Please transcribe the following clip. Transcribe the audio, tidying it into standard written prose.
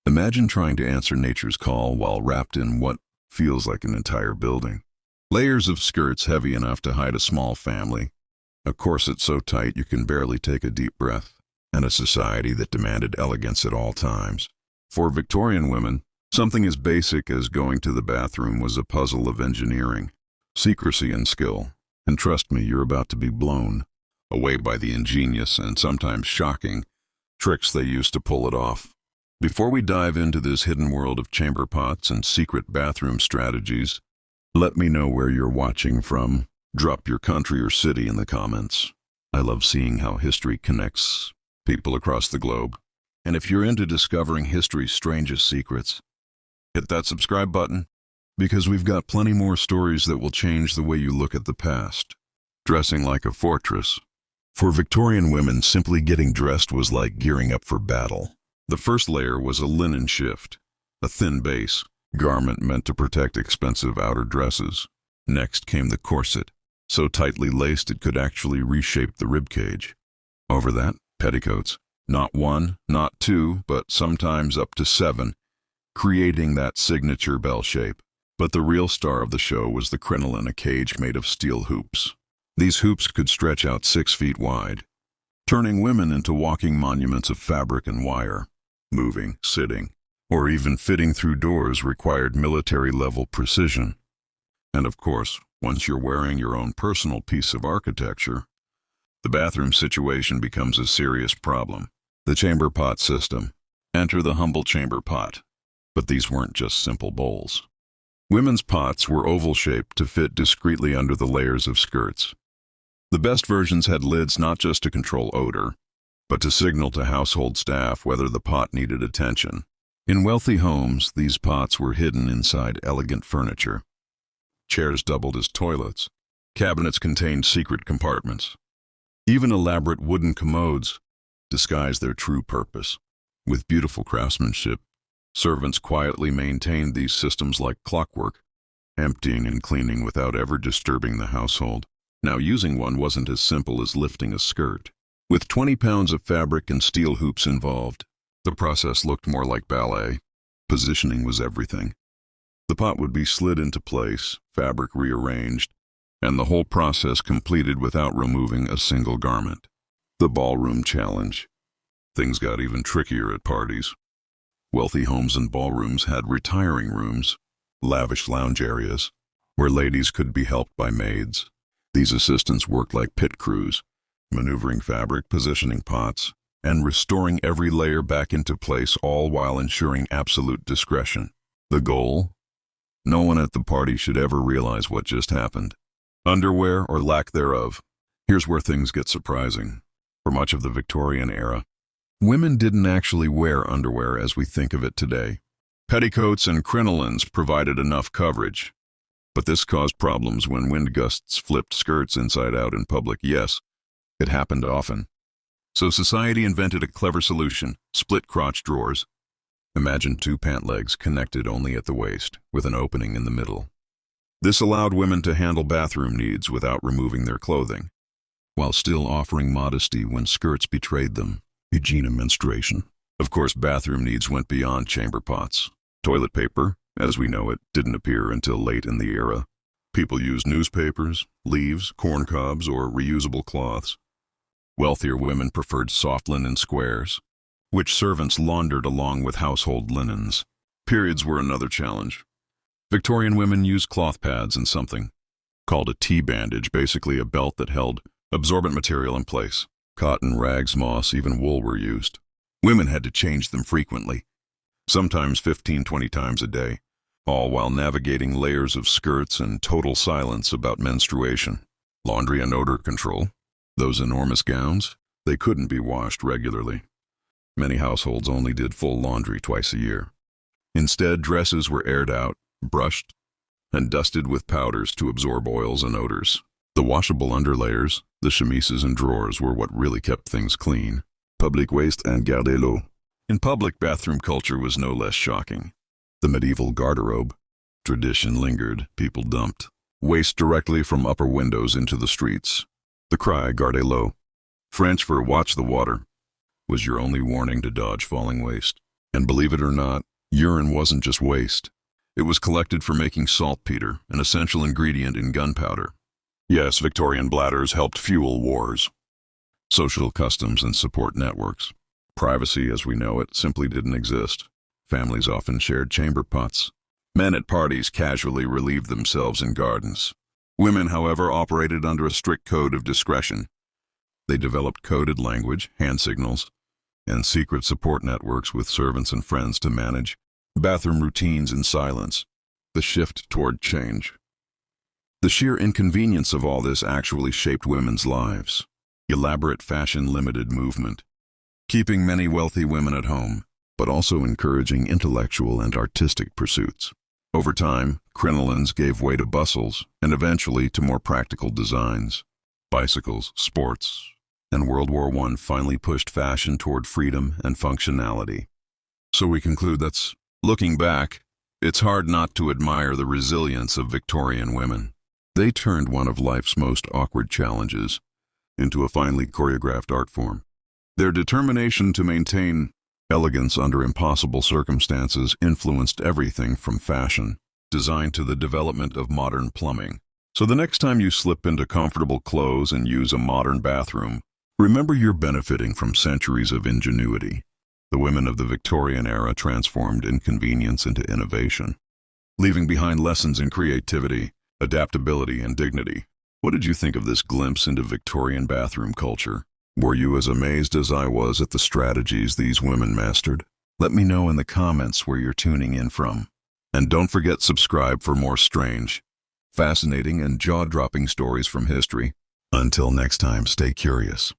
Imagine trying to answer nature's call while wrapped in what feels like an entire building. Layers of skirts heavy enough to hide a small family, a corset so tight you can barely take a deep breath, and a society that demanded elegance at all times. For Victorian women, something as basic as going to the bathroom was a puzzle of engineering, secrecy, and skill. And trust me, you're about to be blown away by the ingenious and sometimes shocking tricks they used to pull it off. Before we dive into this hidden world of chamber pots and secret bathroom strategies, let me know where you're watching from. Drop your country or city in the comments. I love seeing how history connects people across the globe. And if you're into discovering history's strangest secrets, hit that subscribe button, because we've got plenty more stories that will change the way you look at the past. Dressing like a fortress. For Victorian women, simply getting dressed was like gearing up for battle. The first layer was a linen shift, a thin base garment meant to protect expensive outer dresses. Next came the corset, so tightly laced it could actually reshape the ribcage. Over that, petticoats, not one, not two, but sometimes up to 7, creating that signature bell shape. But the real star of the show was the crinoline, a cage made of steel hoops. These hoops could stretch out 6 feet wide, turning women into walking monuments of fabric and wire. Moving, sitting, or even fitting through doors required military-level precision. And of course, once you're wearing your own personal piece of architecture, the bathroom situation becomes a serious problem. The chamber pot system. Enter the humble chamber pot. But these weren't just simple bowls. Women's pots were oval-shaped to fit discreetly under the layers of skirts. The best versions had lids not just to control odor, but to signal to household staff whether the pot needed attention. In wealthy homes, these pots were hidden inside elegant furniture. Chairs doubled as toilets. Cabinets contained secret compartments. Even elaborate wooden commodes disguised their true purpose. With beautiful craftsmanship, servants quietly maintained these systems like clockwork, emptying and cleaning without ever disturbing the household. Now, using one wasn't as simple as lifting a skirt. With 20 pounds of fabric and steel hoops involved, the process looked more like ballet. Positioning was everything. The pot would be slid into place, fabric rearranged, and the whole process completed without removing a single garment. The ballroom challenge. Things got even trickier at parties. Wealthy homes and ballrooms had retiring rooms, lavish lounge areas, where ladies could be helped by maids. These assistants worked like pit crews, maneuvering fabric, positioning pots, and restoring every layer back into place, all while ensuring absolute discretion. The goal? No one at the party should ever realize what just happened. Underwear or lack thereof. Here's where things get surprising. For much of the Victorian era, women didn't actually wear underwear as we think of it today. Petticoats and crinolines provided enough coverage, but this caused problems when wind gusts flipped skirts inside out in public. Yes, it happened often. So society invented a clever solution: split crotch drawers. Imagine 2 pant legs connected only at the waist, with an opening in the middle. This allowed women to handle bathroom needs without removing their clothing, while still offering modesty when skirts betrayed them. Hygiene and menstruation. Of course, bathroom needs went beyond chamber pots. Toilet paper, as we know it, didn't appear until late in the era. People used newspapers, leaves, corn cobs, or reusable cloths. Wealthier women preferred soft linen squares, which servants laundered along with household linens. Periods were another challenge. Victorian women used cloth pads and something called a T-bandage, basically a belt that held absorbent material in place. Cotton, rags, moss, even wool were used. Women had to change them frequently, sometimes 15-20 times a day, all while navigating layers of skirts and total silence about menstruation. Laundry and odor control. Those enormous gowns, they couldn't be washed regularly. Many households only did full laundry twice a year. Instead, dresses were aired out, brushed, and dusted with powders to absorb oils and odors. The washable underlayers, the chemises and drawers, were what really kept things clean. Public waste and garde-l'eau. In public, bathroom culture was no less shocking. The medieval garderobe. Tradition lingered, people dumped waste directly from upper windows into the streets. The cry, garde-l'eau, French for watch the water, was your only warning to dodge falling waste. And believe it or not, urine wasn't just waste. It was collected for making saltpeter, an essential ingredient in gunpowder. Yes, Victorian bladders helped fuel wars. Social customs and support networks. Privacy, as we know it, simply didn't exist. Families often shared chamber pots. Men at parties casually relieved themselves in gardens. Women, however, operated under a strict code of discretion. They developed coded language, hand signals, and secret support networks with servants and friends to manage bathroom routines in silence. The shift toward change. The sheer inconvenience of all this actually shaped women's lives. Elaborate fashion-limited movement, keeping many wealthy women at home, but also encouraging intellectual and artistic pursuits. Over time, crinolines gave way to bustles and eventually to more practical designs. Bicycles, sports, and World War I finally pushed fashion toward freedom and functionality. So we conclude that, looking back, it's hard not to admire the resilience of Victorian women. They turned one of life's most awkward challenges into a finely choreographed art form. Their determination to maintain elegance under impossible circumstances influenced everything from fashion, design to the development of modern plumbing. So the next time you slip into comfortable clothes and use a modern bathroom, remember you're benefiting from centuries of ingenuity. The women of the Victorian era transformed inconvenience into innovation, leaving behind lessons in creativity, adaptability, and dignity. What did you think of this glimpse into Victorian bathroom culture? Were you as amazed as I was at the strategies these women mastered? Let me know in the comments where you're tuning in from. And don't forget subscribe for more strange, fascinating, and jaw-dropping stories from history. Until next time, stay curious.